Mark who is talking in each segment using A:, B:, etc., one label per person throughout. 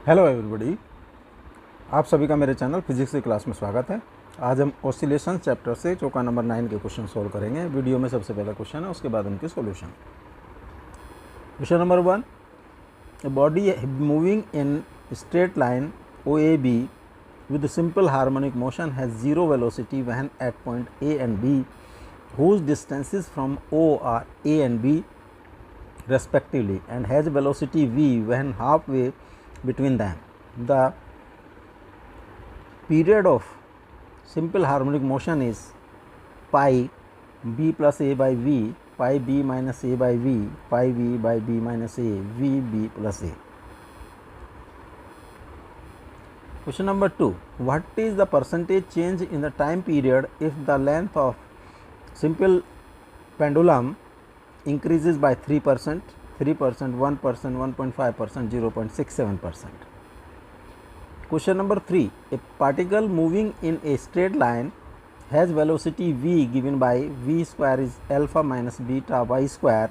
A: Hello everybody, आप सभी का मेरे चैनल फिजिक्स की क्लास में स्वागत है। आज हम ऑसिलेशन चैप्टर से चौका नंबर 9 के क्वेश्चन सोल्व करेंगे। वीडियो में सबसे पहला क्वेश्चन है, उसके बाद उनके solution. Question number 1, a body moving in straight line O A B with simple harmonic motion has zero velocity when at point A and B, whose distances from O are A and B respectively, and has velocity v when halfway between them. The period of simple harmonic motion is pi b plus a by v, pi b minus a by v, pi v by b minus a, v b plus a. Question number 2, what is the percentage change in the time period if the length of simple pendulum increases by 3%, 3%, 1%, 1.5%, 0.67%. Question number 3, a particle moving in a straight line has velocity v given by v square is alpha minus beta y square,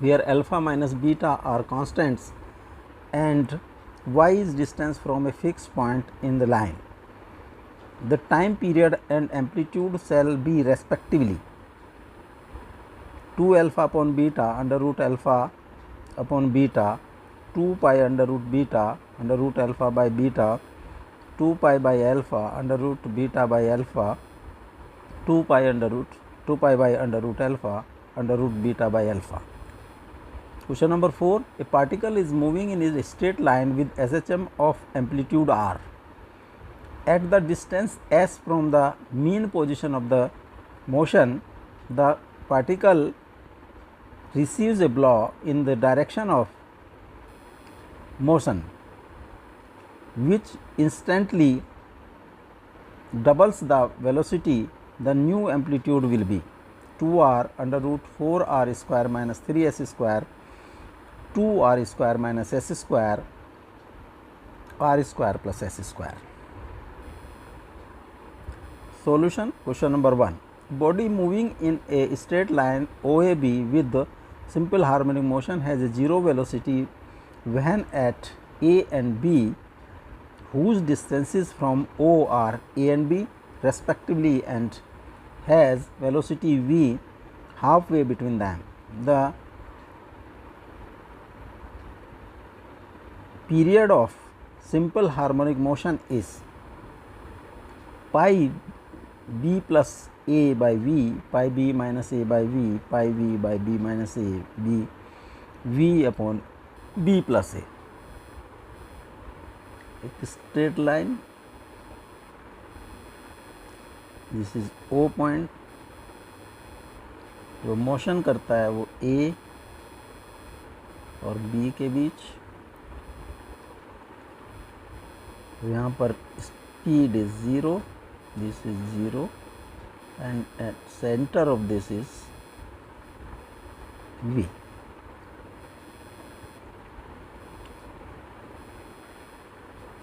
A: where alpha minus beta are constants and y is distance from a fixed point in the line. The time period and amplitude shall be respectively 2 alpha upon beta under root alpha upon beta, 2 pi under root beta under root alpha by beta, 2 pi by alpha under root beta by alpha, 2 pi by under root alpha under root beta by alpha. Question number 4, a particle is moving in a straight line with SHM of amplitude r. At the distance s from the mean position of the motion, the particle receives a blow in the direction of motion, which instantly doubles the velocity. The new amplitude will be 2r under root 4r square minus 3s square, 2r square minus s square, r square plus s square. Solution. Question number 1, body moving in a straight line OAB with simple harmonic motion has a zero velocity when at A and B, whose distances from O are A and B respectively, and has velocity v halfway between them. The period of simple harmonic motion is pi b plus a by v, pi b minus a by v, pi v by b minus a, b v upon b plus a. एक straight line, this is O point, जो motion करता है वो ए और B के बीच। यहाँ पर speed is 0, this is 0, and at center of this is v.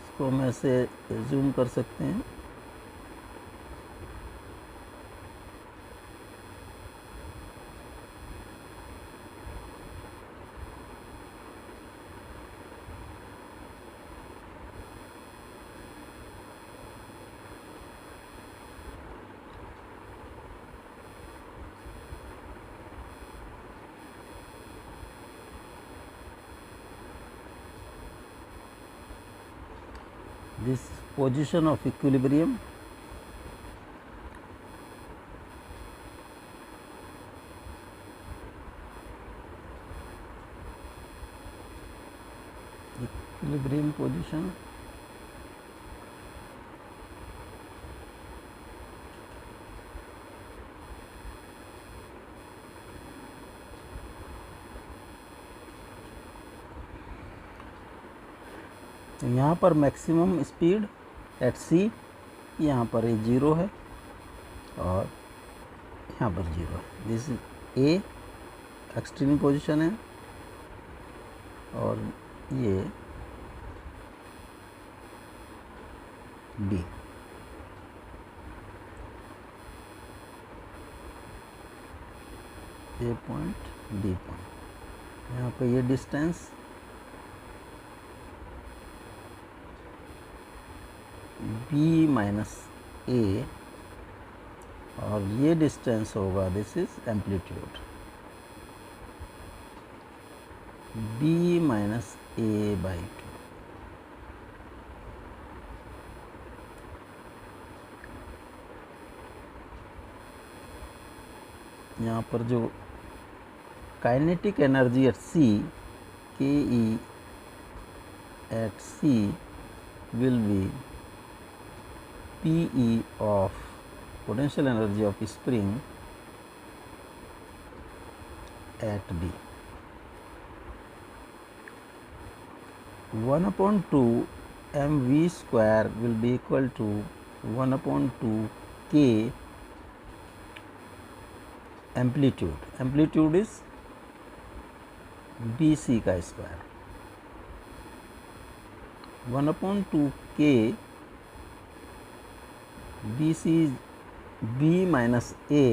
A: इसको हम ऐसे जूम कर सकते हैं। This position of equilibrium, position, तो यहाँ पर मैक्सिमम स्पीड एट सी, यहाँ पर ये 0 है और यहाँ पर 0 है। This is a extreme position है और ये बी। ए पॉइंट बी पॉइंट, यहाँ पे ये डिस्टेंस बी माइनस ए, और ये डिस्टेंस होगा, this is amplitude, B minus A by 2। यहाँ पर जो kinetic energy at C, K E at C will be PE of potential energy of spring at B. 1/2 mv square will be equal to 1/2 k amplitude. Amplitude is BC का square, 1/2 k BC B minus A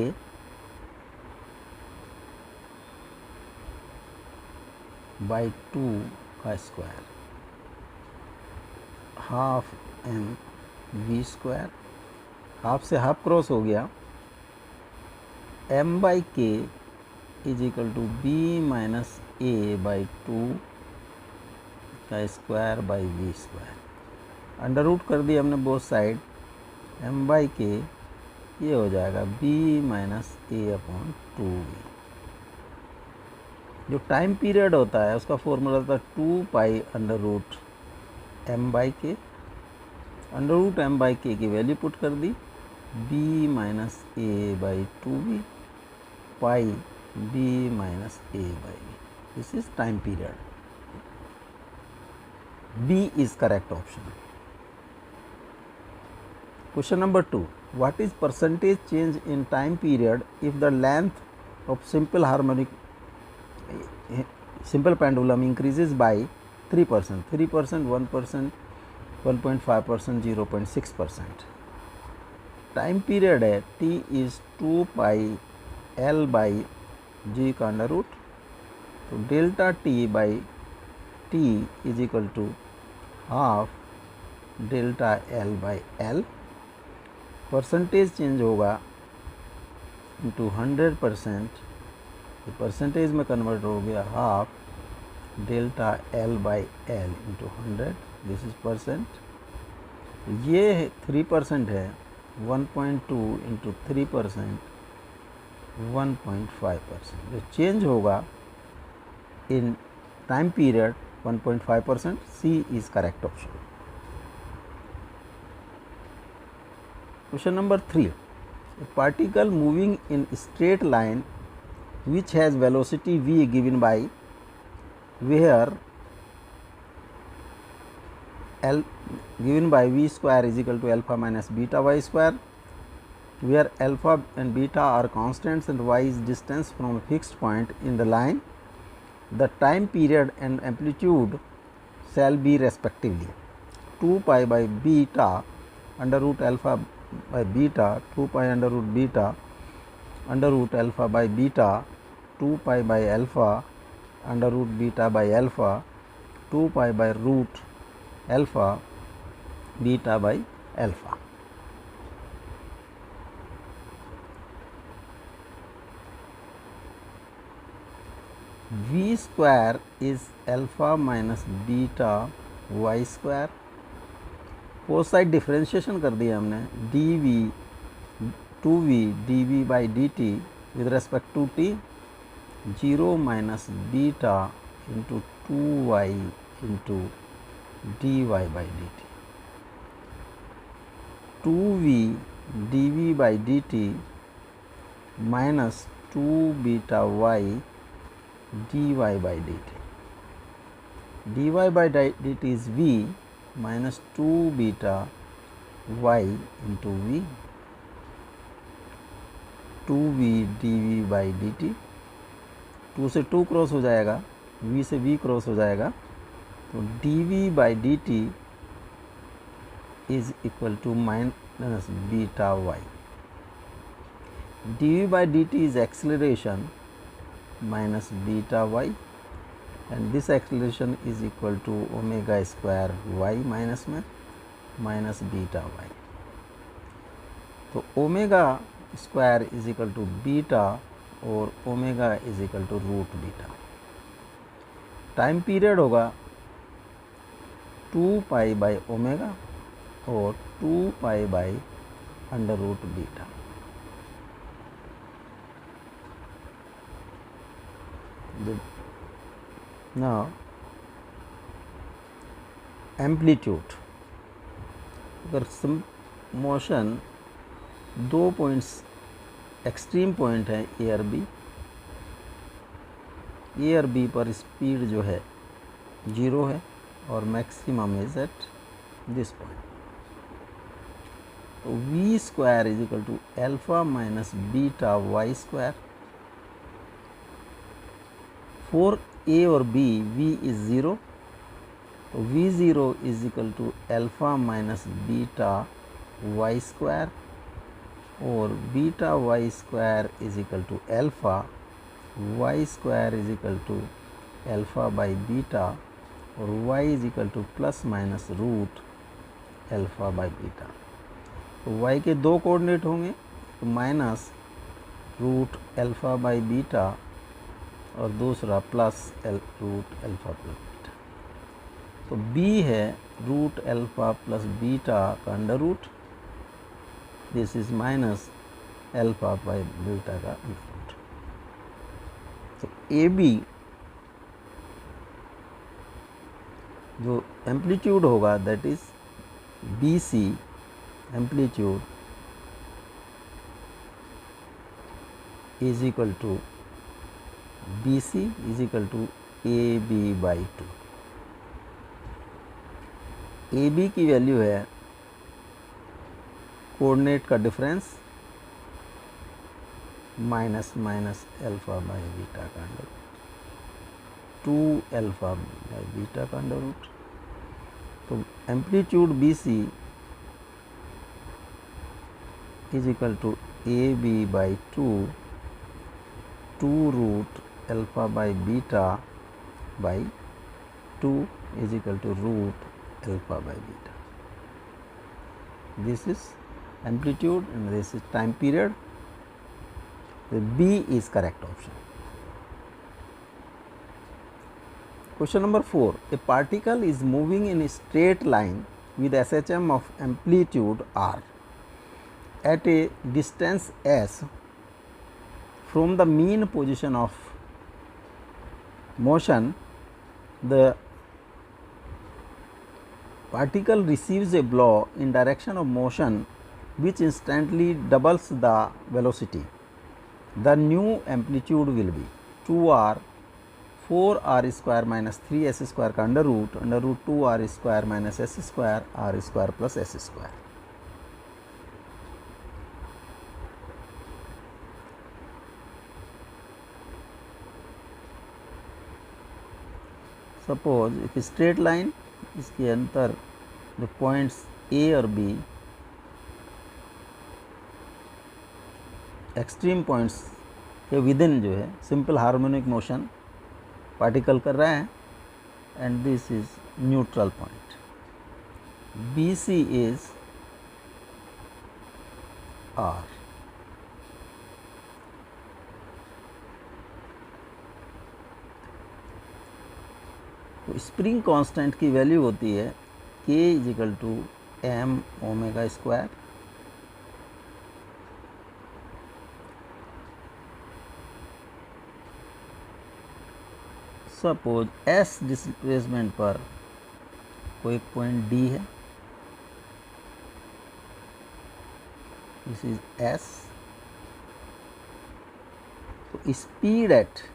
A: by 2 का स्क्वायर, half M V square, half से half cross हो गया, m by K is equal to B minus A by 2 का square by V square. Under root कर दिया हमने बोथ साइड, m बाई के ये हो जाएगा b माइनस ए अपॉन 2v। जो टाइम पीरियड होता है उसका फॉर्मूला होता है 2 pi under root m by K, under root m by K की वैल्यू पुट कर दी, b minus A by 2v pi b minus A by v। This is time period. B is correct option. Question number 2. What is percentage change in time period if the length of simple pendulum increases by 3%, 3%, 1%, 1.5%, 0.6%? Time period है T is 2 pi L by G का under root, तो delta T by T is equal to half delta L by L। Percentage change होगा into 100%, ये percentage में convert हो गया, half delta L by L into 100, this is percent. ये 3% है, 1.2 into 3%, 1.5%। जो चेंज होगा in time period 1.5%, C is correct option. Question number 3. A particle moving in straight line which has velocity v given by where v square is equal to alpha minus beta y square, where alpha and beta are constants and y is distance from a fixed point in the line. The time period and amplitude shall be respectively 2 pi by beta under root alpha by beta, 2 pi under root beta under root alpha by beta, 2 pi by alpha under root beta by alpha, 2 pi by root alpha beta by alpha. v square is alpha minus beta y square, four side differentiation कर दिया हमने, dv 2v dv by dt with respect to t, 0 minus beta into 2y into dy by dt, 2v dv by dt minus 2 beta y dy by dt, dy by dt is v minus 2 beta y into v, 2v dv by dt, 2 से 2 cross हो जाएगा, v से v cross हो जाएगा, तो dv by dt is equal to minus beta y. dv by dt is acceleration minus beta y, and this acceleration is equal to omega square y minus में minus beta Y. तो omega square is equal to beta और omega is equal to root beta. Time period होगा 2 pi by omega और 2 pi by under root beta. Now amplitude, अगर motion 2 points extreme point है A और B, ए और B पर speed जो है 0 है और maximum is at this point. तो V square is equal to alpha minus beta Y square. For A और बी वी इज 0, तो V zero is equal to alpha minus beta Y square और beta Y square is equal to alpha Y square is equal to alpha by beta और Y is equal to plus minus root alpha by beta. तो Y के 2 coordinate होंगे, तो minus root alpha by beta और दूसरा plus root alpha plus beta. तो B है root alpha plus beta का under root, this is minus alpha by beta का अंडर रूट। तो ए बी जो एम्पलीट्यूड होगा that is B C amplitude is equal to B C is equal to A B by 2। A B की value है coordinate का difference minus minus alpha by beta का under root 2 alpha by beta का under root. तो amplitude B C is equal to A B by 2 root alpha by beta by 2 is equal to root alpha by beta. This is amplitude and this is time period. The B is correct option. Question number 4. A particle is moving in a straight line with SHM of amplitude r at a distance s from the mean position of motion. The particle receives a blow in direction of motion which instantly doubles the velocity. The new amplitude will be 2r 4r square minus 3s square का under root 2r square minus s square r square plus s square. Suppose if a straight line, इसके अंतर जो points A और B extreme points के within जो है simple harmonic motion particle कर रहा है and this is neutral point. B C is R. तो स्प्रिंग कांस्टेंट की वैल्यू होती है k is equal to M omega square. Suppose s displacement पर कोई पॉइंट d है, दिस इज s। तो speed at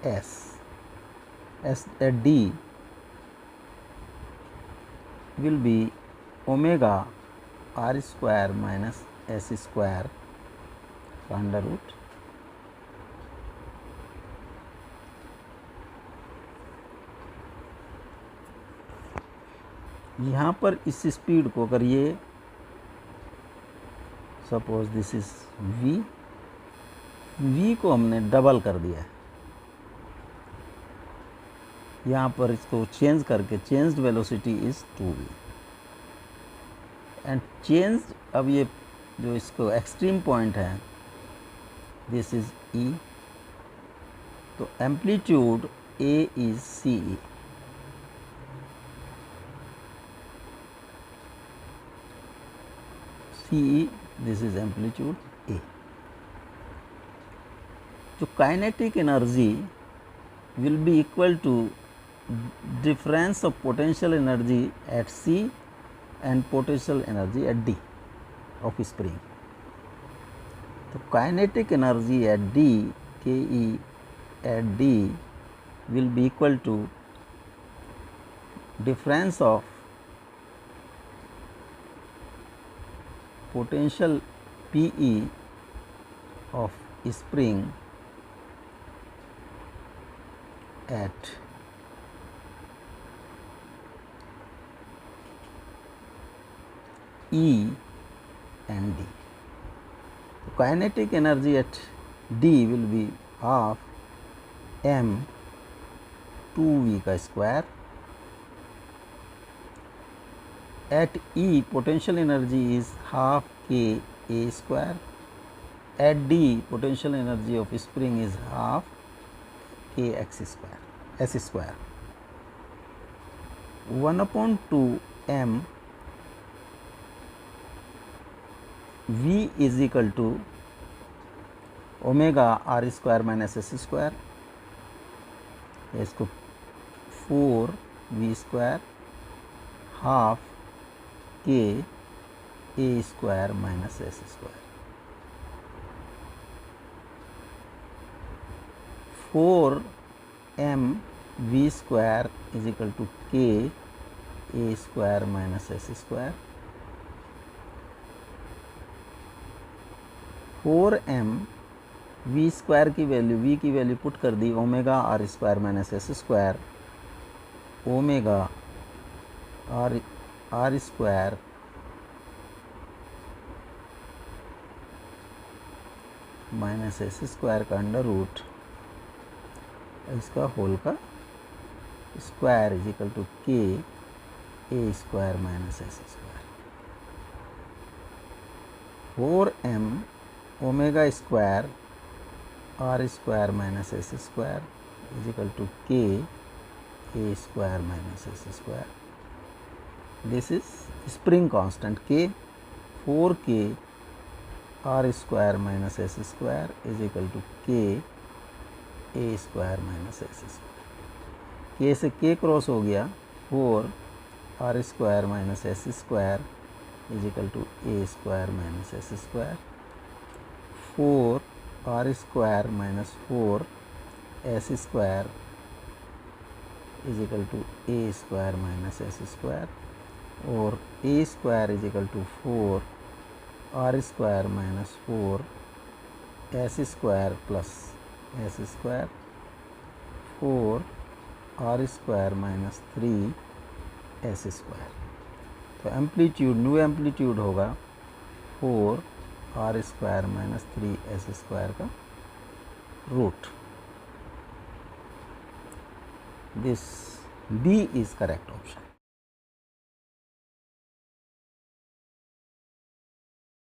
A: s at d will be omega r square minus s square under root। यहाँ पर इस speed को अगर ये सपोज दिस इज v को हमने डबल कर दिया है यहाँ पर इसको चेंज करके changed velocity is 2v and change, अब ये जो इसको एक्सट्रीम पॉइंट है दिस इज E, तो amplitude A is CE, CE this is amplitude A। जो kinetic energy will be equal to difference of potential energy at C and potential energy at D of spring. तो kinetic energy at D, KE at D will be equal to difference of potential PE of spring at E and D. So, kinetic energy at D will be half m 2v का square. At E potential energy is half k A square. At D potential energy of spring is half k x square, s square. 1/2 m v is equal to omega r square minus s square, इसको 4v square half k a square minus s square. 4 m v square is equal to k a square minus s square. 4 m v square की value, v की value put कर दी omega R square minus S square, omega R square minus S square का under root इसका whole का square is equal to K A square minus S square. 4m omega square R square minus S square is equal to K A square minus S square. This is spring constant K. 4k R square minus S square is equal to K A square minus S square. K से K cross हो गया. 4 R square minus S square is equal to A square minus S square. 4 R square minus 4 S square is equal to A square minus S square, और A square is equal to 4 R square minus 4 S square plus S square, 4 R square minus 3 S square. तो amplitude, new amplitude होगा 4 R square minus 3 S square का root. This B is correct option.